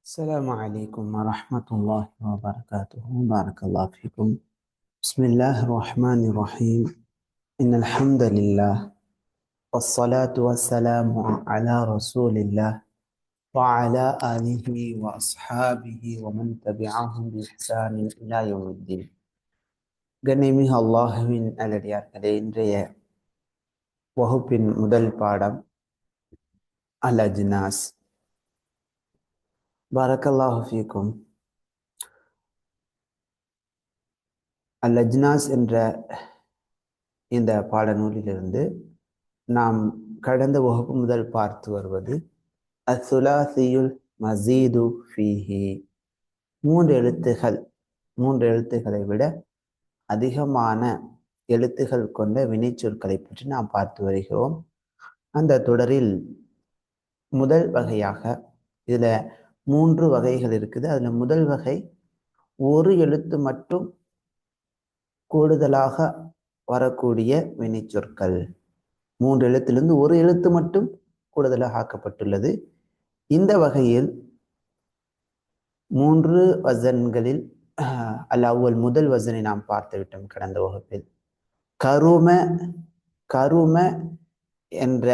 السلام عليكم ورحمة الله وبركاته. بارك الله فيكم. بسم الله الرحمن الرحيم. إن الحمد لله والصلاة والسلام على رسول الله وعلى آله وأصحابه ومن تبعهم بإحسان إلى يوم الدين. கண்ணியமிகு அல்லாஹுவின் நல்லடியார்களே, இன்றைய வகுப்பின் முதல் பாடம் அல் அஜ்னாஸ். பரக்கல்லாஹு ஃபீக்கும். அல் அஜ்னாஸ் என்ற இந்த பாடநூலிலிருந்து நாம் கடந்த வகுப்பு முதல் பார்த்து வருவது அஸ்ஸுலாசியுல் மஸீது ஃபீஹி, மூன்று எழுத்துக்களை விட அதிகமான எழுத்துகள் கொண்ட வினைச்சொற்களை பற்றி நாம் பார்த்து வருகிறோம். அந்த தொடரில் முதல் வகையாக, இதுல 3 வகைகள் இருக்குது. அதுல முதல் வகை ஒரு எழுத்து மட்டும் கூடுதலாக வரக்கூடிய வினைச்சொற்கள். 3 எழுத்திலிருந்து ஒரு எழுத்து மட்டும் கூடுதலாக ஆக்கப்பட்டுள்ளது. இந்த வகையில் 3 வசன்களில் அல் முதல் வசனை நாம் பார்த்து விட்டோம் கடந்த வகுப்பில். கரும என்ற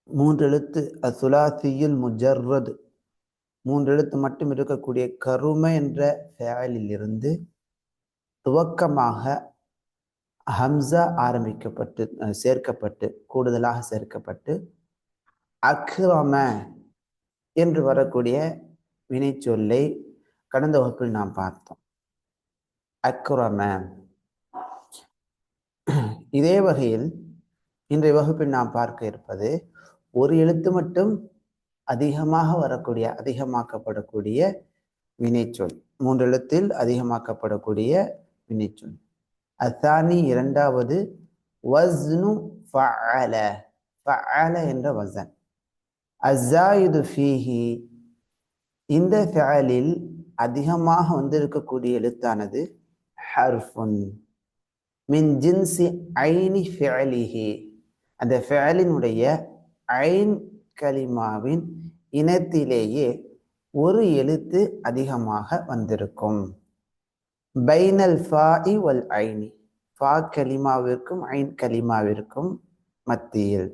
3 எழுத்து அசுலாசியுல் முஜர்ரத், 3 எழுத்து மட்டும் இருக்கக்கூடிய கரும என்ற ஃபஅலில் இருந்து துவக்கமாக ஹம்சா ஆரம்பிக்கப்பட்டு சேர்க்கப்பட்டு கூடுதலாக சேர்க்கப்பட்டு அக்ரம என்று வரக்கூடிய வினைச்சொல்லை கடந்த வகுப்பில் நாம் பார்த்தோம். அக்ரம. இதே வகையில் இன்றைய வகுப்பில் நாம் பார்க்க இருப்பது ஒரு எழுத்து மட்டும் அதிகமாக்கப்படக்கூடிய வினைச்சொல். 3 எழுத்தில் அதிகமாக்கப்படக்கூடிய வினைச்சொல். அத்தானி, இரண்டாவது வஸ்னு ஃபஅல, ஃபஅல என்ற வசன். அஸ்ஸாயிது ஃபீஹி, இந்த ஃபஅலில் அதிகமாக வந்திருக்கக்கூடிய எழுத்தானது ஹர்ஃபுன் மின் ஜின்சி ஐனி ஃபஅலிஹி, அந்த ஃபஅலினுடைய ஐன் கலிமாவின் இனத்திலேயே ஒரு எழுத்து அதிகமாக வந்திருக்கும். பைனல் ஃபாஇ வல் ஐனி, ஃபா கலிமாவிற்கும் ஐன் கலிமாவிற்கும் மத்தியில்.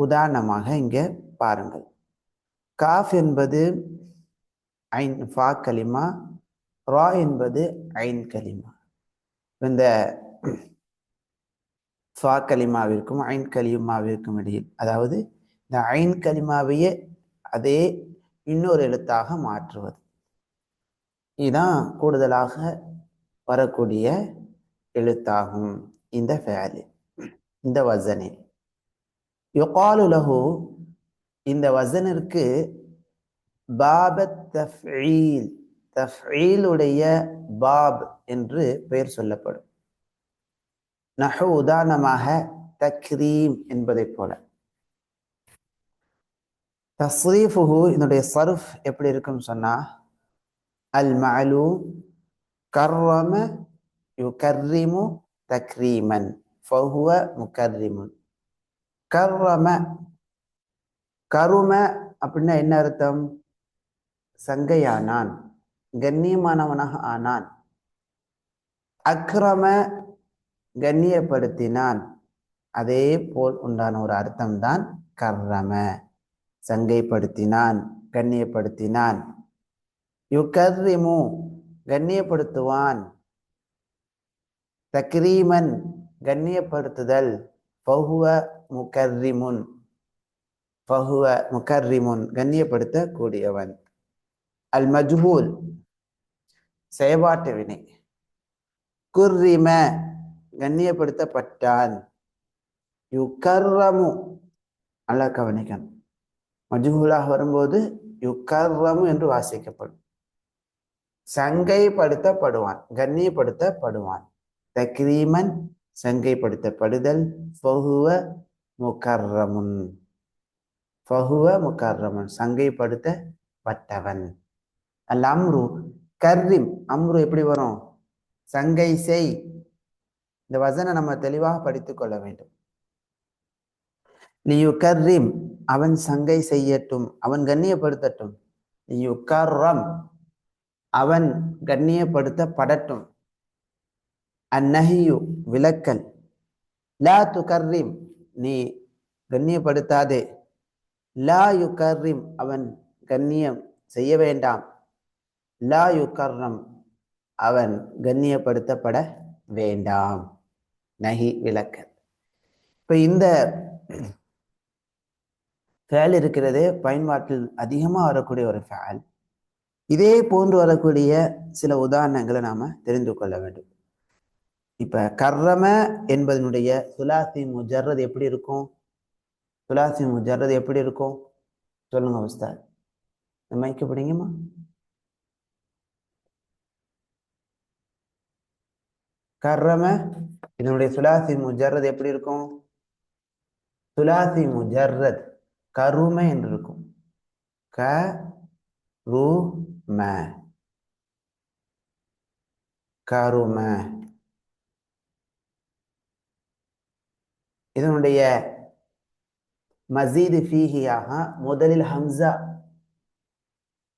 உதாரணமாக இங்கே பாருங்கள். காஃப் என்பது ஐன் ஃபா கலிமா, ரா என்பது ஐன் கலிமா. இந்த ஃபா கலிமாவிற்கும் ஐன் கலிமாவிற்கும் இடையில், அதாவது இந்த ஐன் கலிமாவையே அதே இன்னொரு எழுத்தாக மாற்றுவது, இதுதான் கூடுதலாக வரக்கூடிய எழுத்தாகும் இந்த ஃபஅலில், இந்த வசனில். யுகாலு லஹு, இந்த வசனிற்கு பாபத் தஃஈல், தஃஈலுடைய பாப் என்று பெயர் சொல்லப்படும். நஹு, உதாரணமாக தக்ரீம் என்பதை போல. தஸ்ரீஃபுஹு, இதனுடைய சர்ஃப் எப்படி இருக்குன்னு சொன்னா, அல் மஅலூம் கர்ரம யுகர்ரிமு தக்ரீமன் ஃபஹுவ முகர்ரிமுன். கர்ரம, கரும அப்படின்னா என்ன அர்த்தம்? சங்கையானான், கண்ணியமானவனாக ஆனான். அக்ரம, கண்ணியப்படுத்தினான். அதே போல் உண்டான ஒரு அர்த்தம்தான் கர்ரம, சங்கைப்படுத்தினான், கண்ணியப்படுத்தினான். யுகர்ரிமு, கண்ணியப்படுத்துவான். தக்ரீமன், கண்ணியப்படுத்துதல். ஃபஹுவ முகர்ரிமுன், ஃபஹுவ முகர்ரிமுன், கண்ணியப்படுத்தக்கூடியவன். அல் மஜ்ஹூல், செயல்பாட்டு வினை. குர்ரிம, கண்ணியப்படுத்தப்பட்டான். யுகர்ரமு, நல்லா கவனிக்கணும், மஜ்ஹூலாக வரும்போது யுகர்ரமு என்று வாசிக்கப்படும். சங்கைப்படுத்தப்படுவான், கண்ணியப்படுத்தப்படுவான். தக்ரீமன், சங்கைப்படுத்தப்படுதல். ஃபஹுவ முகர்ரமுன், ஃபஹுவ முகர்ரமுன், சங்கைப்படுத்தப்பட்டவன். அல் அம்ரு கர்ரிம், அம்ரு எப்படி வரும்? சங்கை செய். இந்த வசனை நம்ம தெளிவாக படித்துக் கொள்ள வேண்டும். லியுகர்ரிம், அவன் சங்கை செய்யட்டும், அவன் கண்ணியப்படுத்தட்டும். யுகர்ரம் அவன் கண்ணியப்படுத்தப்படட்டும். அந்நஹியு விலக்கல், லா துகர்ரிம் நீ கண்ணியப்படுத்தாதே, லா யுகர்ரிம் அவன் கண்ணியம் செய்ய வேண்டாம், லா யுகர்ரம் அவன் கண்ணியப்படுத்தப்பட வேண்டாம். நஹி விலக்கல். இப்ப இந்த ஃபேல் இருக்கிறதே பயன்பாட்டில் அதிகமாக வரக்கூடிய ஒரு ஃபேல். இதே போன்று வரக்கூடிய சில உதாரணங்களை நாம தெரிந்து கொள்ள வேண்டும். இப்ப கர்ரம என்பதனுடைய சுலாசி முஜர்ரத் எப்படி இருக்கும்? சுலாசி முஜர்ரத் எப்படி இருக்கும் சொல்லுங்க உஸ்தாத். மைக்க பிடிங்கம்மா. கர்ரம இதனுடைய சுலாசி முஜர்ரத் எப்படி இருக்கும்? சுலாசி முஜர்ரத் கரும என்று இருக்கும். கரும கரும. இதனுடைய மசீது ஃபீஹியாக முதலில் ஹம்சா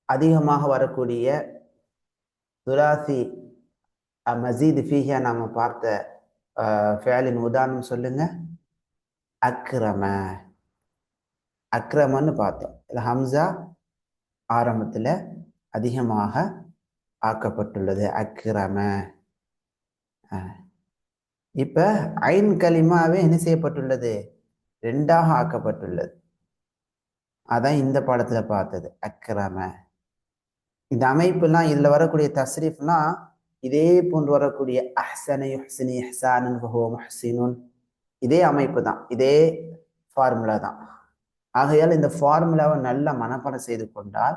அதிகமாக வரக்கூடிய சுலாசி மசீது ஃபீஹியா நாம பார்த்த ஃபேலின் உதாரணம் சொல்லுங்க. அக்ரம. அக்ரமன்னு பார்த்தோம். ஹம்சா ஆரம்பத்தில் அதிகமாக ஆக்கப்பட்டுள்ளது. அக்ரம. இப்ப ஐன் கலிமாவே என்ன செய்யப்பட்டுள்ளது? ரெண்டாக ஆக்கப்பட்டுள்ளது. அதான் இந்த பாடத்துல பார்த்தது அக்ரம. இந்த அமைப்புலாம் இதுல வரக்கூடிய தஸ்ரீஃப்லாம் இதே போன்று வரக்கூடிய அஹ்சன யுஹ்சினு இஹ்சானன் ஃபஹுவ முஹ்சினுன் இதே அமைப்பு தான், இதே ஃபார்முலா தான். ஆகையால் இந்த ஃபார்முலாவை நல்லா மனப்பாடம் செய்து கொண்டால்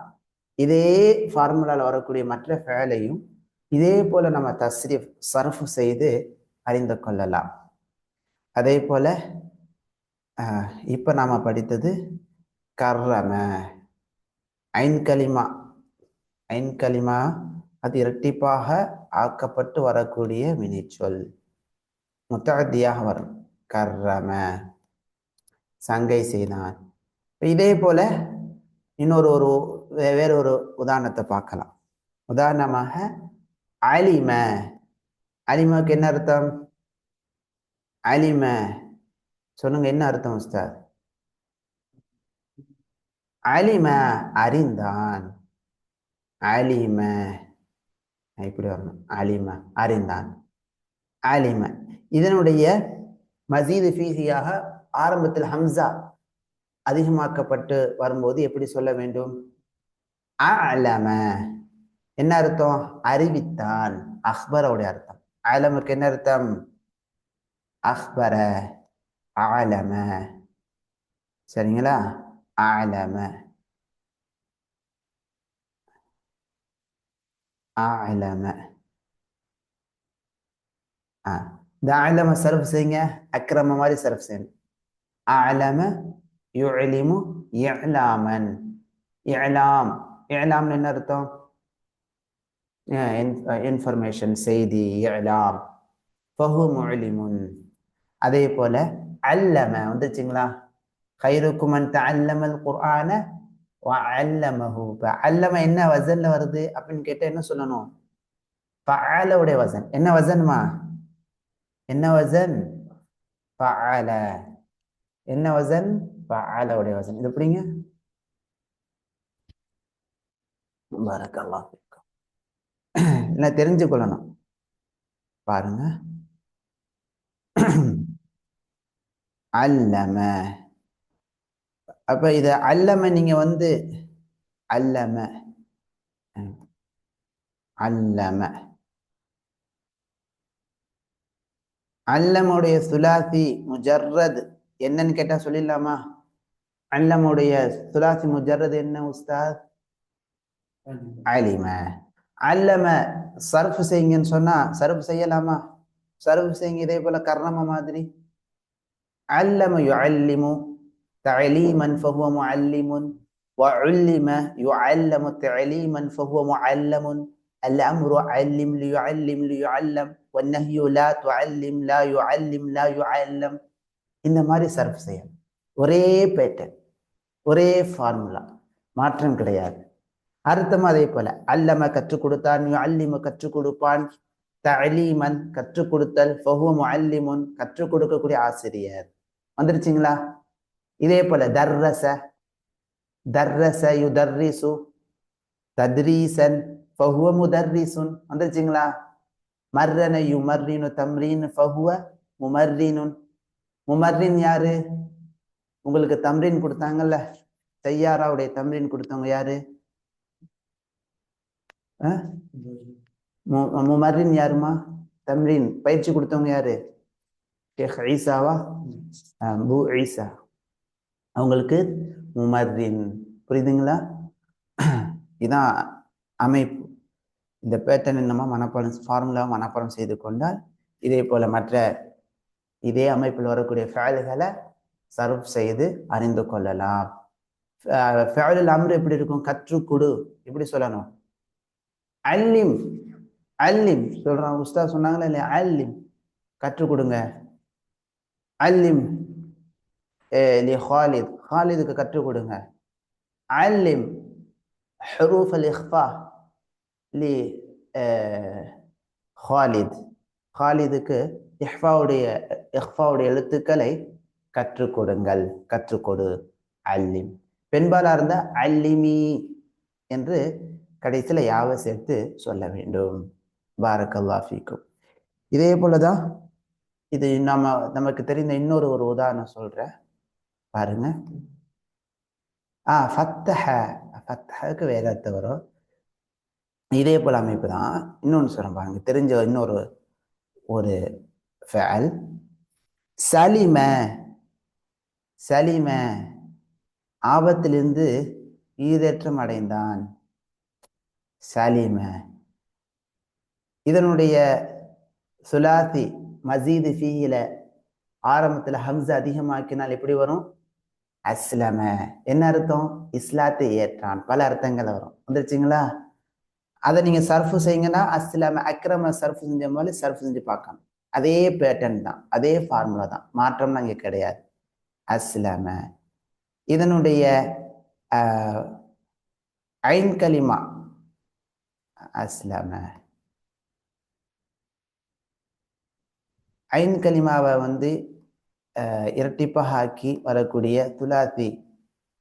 இதே ஃபார்முலாவில் வரக்கூடிய மற்ற ஃபேலையும் இதே போல நம்ம தஸ்ரீஃப் சர்ஃப் செய்து அறிந்து கொள்ளலாம். அதே போல இப்ப நாம படித்தது கர்ரம. ஐன் கலிமா. ஐன் கலிமா அது இரட்டிப்பாக ஆக்கப்பட்டு வரக்கூடிய வினைச்சொல், முத்தஅத்தியாக வரும். கர்ரம சங்கை செய்தான். இதே போல இன்னொரு வேறொரு உதாரணத்தை பார்க்கலாம். உதாரணமாக அலிம. அலிமாக்கு என்ன அர்த்தம்? அலிம சொல்லுங்க, என்ன அர்த்தம் உஸ்தாத்? அலிம அறிந்தான். அலிம இப்படி வரணும். அலிம அறிந்தான். அலிம இதனுடைய மசீது ஃபீஹியாக ஆரம்பத்தில் ஹம்சா அதிகமாக்கப்பட்டு வரும்போது எப்படி சொல்ல வேண்டும்? அலம. என்ன அர்த்தம்? அறிவித்தான். அக்பரோடைய அர்த்தம். அலமுக்கு என்ன அர்த்தம்? அக்பர. அலம. சரிங்களா? அலம. அலம. இந்த அலம சர்ஃப் செய்யுங்க. அக்ரம மாதிரி சர்ஃப் செய்யணும். அலம யுலிமு இலாமன். இலாம். இலாம் என்ன அர்த்தம்? இன்ஃபர்மேஷன், செய்தி. இலாம் ஃபஹு முலிமுன். அதே போல அல்லம வந்துச்சுங்களா? خيركم من تعلم القرآن وعلمه. அல்லம என்ன வசன்ல வருது அப்படின்னு கேட்டா என்ன சொல்லணும்? ஃபஅல உடைய வசன். என்ன வசன்மா? என்ன வசன்? ஃபஅல. என்ன வசன்? ஃபஅல உடைய வசன். இது எப்படிங்க? பரக்கல்லாஹ் ஃபீக்கும். என்ன தெரிஞ்சு கொள்ளணும் பாருங்க. அல்லம. அப்ப இத அல்லம நீங்க வந்து அல்லம அல்லம அல்லமுடைய சுலாசி முஜர்ரத் என்னன்னு கேட்டா சொல்லிடலாமா? அல்லமுடைய சுலாசி முஜர்ரத் என்ன உஸ்தாத்? அலிம. அல்லம சர்ஃப் செய்யுங்கன்னு சொன்னா சர்ஃப் செய்யலாமா? சர்ஃப் செய்யுங்க. இதே போல கர்ணம மாதிரி அல்லம யுஅல்லிமு தஅலீமன் ஃபஹுவ முஅல்லிமுன் وعلم يعلم تعليما فهو معلم. الأمر علم ليعلم ليعلم والنهي لا تعلم لا يعلم لا يعلم. இந்த மாதிரி சர்ஃப் செய்யணும். ஒரே பேட்டர்ன், ஒரே ஃபார்முலா, மாற்றம் கிடையாது. அர்த்தம் அதே போல அல்லம கற்றுக் கொடுத்தான், அல்லிம கற்றுக் கொடுப்பான், தலீமன் கற்றுக் கொடுத்தல், ஃபஹுவ முஅல்லிமுன் கற்றுக் கொடுக்கக்கூடிய ஆசிரியர். வந்துருச்சுங்களா? இதே போல தர்ரச தர்ரச யுதர்ரிசு தத்ரீசன் ஃபஹுவ முதர்ரிசுன். வந்துருச்சுங்களா? மர்ரன யுமர்ரினு தம்ரீன் ஃபஹுவ முமர்ரினுன். முமர்ரின் யாரு? உங்களுக்கு தம்ரீன் கொடுத்தாங்கல்ல, செய்யாராவுடைய தம்ரீன் கொடுத்தவங்க யாரு? முமர்ரின் யாருமா? தம்ரீன் பயிற்சி கொடுத்தவங்க யாரு? ஷேக் ஈசாவா? அபு ஈசா. அவங்களுக்கு முமர்ரின். புரியுதுங்களா? இதான் அமைப்பு. இந்த பேட்டர்ன் நம்ம மனப்பாடம் ஃபார்முலாவை மனப்பாடம் செய்து கொண்டால் இதே போல மற்ற இதே அமைப்பில் வரக்கூடிய ஃபேல்களை சர்வ் செய்து அறிந்து கொள்ளலாம். ஃபேலுல் அம்ர் எப்படி இருக்கும்? கற்றுக்கொடு. எப்படி சொல்லணும்? அல்லிம். அல்லிம் சொல்றான் உஸ்தாத் சொன்னாங்களா இல்லையா? அல்லிம் கற்றுக் கொடுங்க. அல்லிம் லி ஹாலித், ஹாலிதுக்கு கற்றுக் கொடுங்க. அல்லிம் ஹுரூஃப் அல் இக்ஃபா லி ஹாலித், ஹாலிதுக்கு இஹ்ஃபாவுடைய எழுத்துக்களை கற்றுக் கொடுங்கள், கற்றுக்கொடு. அல்லிம். பெண்பாலா இருந்த அல்லிமி என்று கடைசியில் யாவை சேர்த்து சொல்ல வேண்டும். பாரக்கல்லாஹ் ஃபீக்கும். இதே போலதான் இது நமக்கு தெரிந்த இன்னொரு ஒரு உதாரணம் சொல்றேன் பாருங்க. ஃபத்தஹ, ஃபத்தஹுக்கு வேற அர்த்தம் வரும். இதே போல அமைப்பு தான் இன்னொன்று சொல்றேன் பாருங்க. தெரிஞ்ச இன்னொரு ஒரு ஃபஅல் சலிம. சலிம ஆபத்திலிருந்து ஈதேற்றம் அடைந்தான். சலிம இதனுடைய சுலாசி மசீது ஃபீல ஆரம்பத்தில் ஹம்சா அதிகமாக்கினால் எப்படி வரும்? அஸ்லம. என்ன அர்த்தம்? இஸ்லாத்தை ஏற்றான். பல அர்த்தங்கள் வரும். வந்துருச்சுங்களா? அதை நீங்க சர்ஃபு செய்யுங்கன்னா அஸ்லம அக்ரம சர்ஃபு செஞ்ச மாதிரி சர்ஃபு செஞ்சு பார்க்கணும். அதே பேட்டர்ன் தான், அதே ஃபார்முலா தான், மாற்றம்லாம் இங்கே கிடையாது. அஸ்லம இதனுடைய ஐன் கலிமா அஸ்லம. ஐன் கலிமாவை இரட்டிப்பாக ஆக்கி வரக்கூடிய துலாத்தி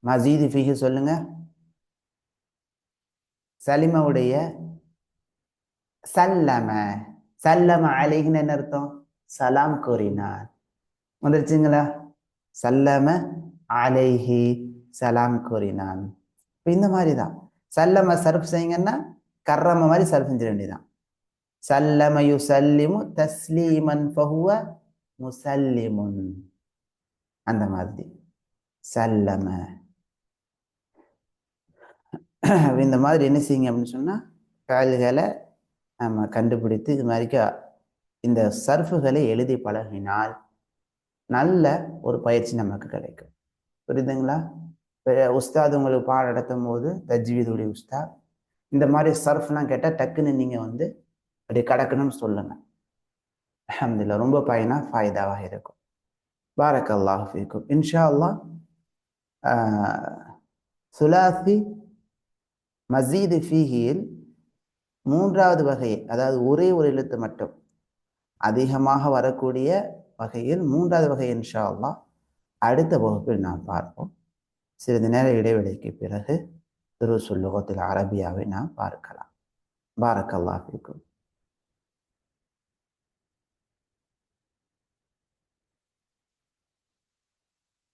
மசீது ஃபீஹி சொல்லுங்க. சலிமாவுடைய சல்லம. சல்லம அலைஹின்னு என்ன அர்த்தம்? சலாம் கூறினார். வந்துருச்சுங்களா? சல்லம அலைஹி சலாம் கூறினான். இந்த மாதிரி தான் சல்லம சர்ஃப் செய்யுங்கன்னா கர்ரம மாதிரி சர்ஃப் செஞ்சிட வேண்டியதான். சல்லம யுசல்லிமு தஸ்லீமன் ஃபஹுவ முசல்லிமுன். அந்த மாதிரி சல்லம. இந்த மாதிரி என்ன செய்யுங்க அப்படின்னு சொன்னா ஃபஅல்களை நம்ம கண்டுபிடித்து இது மாதிரிக்கா இந்த சர்ஃபுகளை எழுதி பழகினால் நல்ல ஒரு பயிற்சி நமக்கு கிடைக்கும். புரியுதுங்களா? உஸ்தாத் உங்களுக்கு பாடம் நடத்தும் போது தஜ்வீதுடைய உஸ்தாத் இந்த மாதிரி சர்ஃப்லாம் கேட்டால் டக்குன்னு நீங்கள் அப்படி கடக்கணும்னு சொல்லுங்க. அல்ஹம்துலில்லாஹ் ரொம்ப ஃபாய்தாவாக இருக்கும். பாரக்கல்லாஹு ஃபீக்கும். இன்ஷா அல்லாஹ் சுலாசி மசீது ஃபீஹியில் மூன்றாவது வகை, அதாவது ஒரே ஒரு எழுத்து மட்டும் அதிகமாக வரக்கூடிய வகையில் மூன்றாவது வகை இன்ஷா அல்லாஹ் அடுத்த வகுப்பில் நாம் பார்ப்போம். சிறிது நேர இடைவெளிக்கு பிறகு துருசுல் லுகத்தில் அரபியாவை நாம் பார்க்கலாம். பாரக்கல்லாஹு ஃபீக்கும்.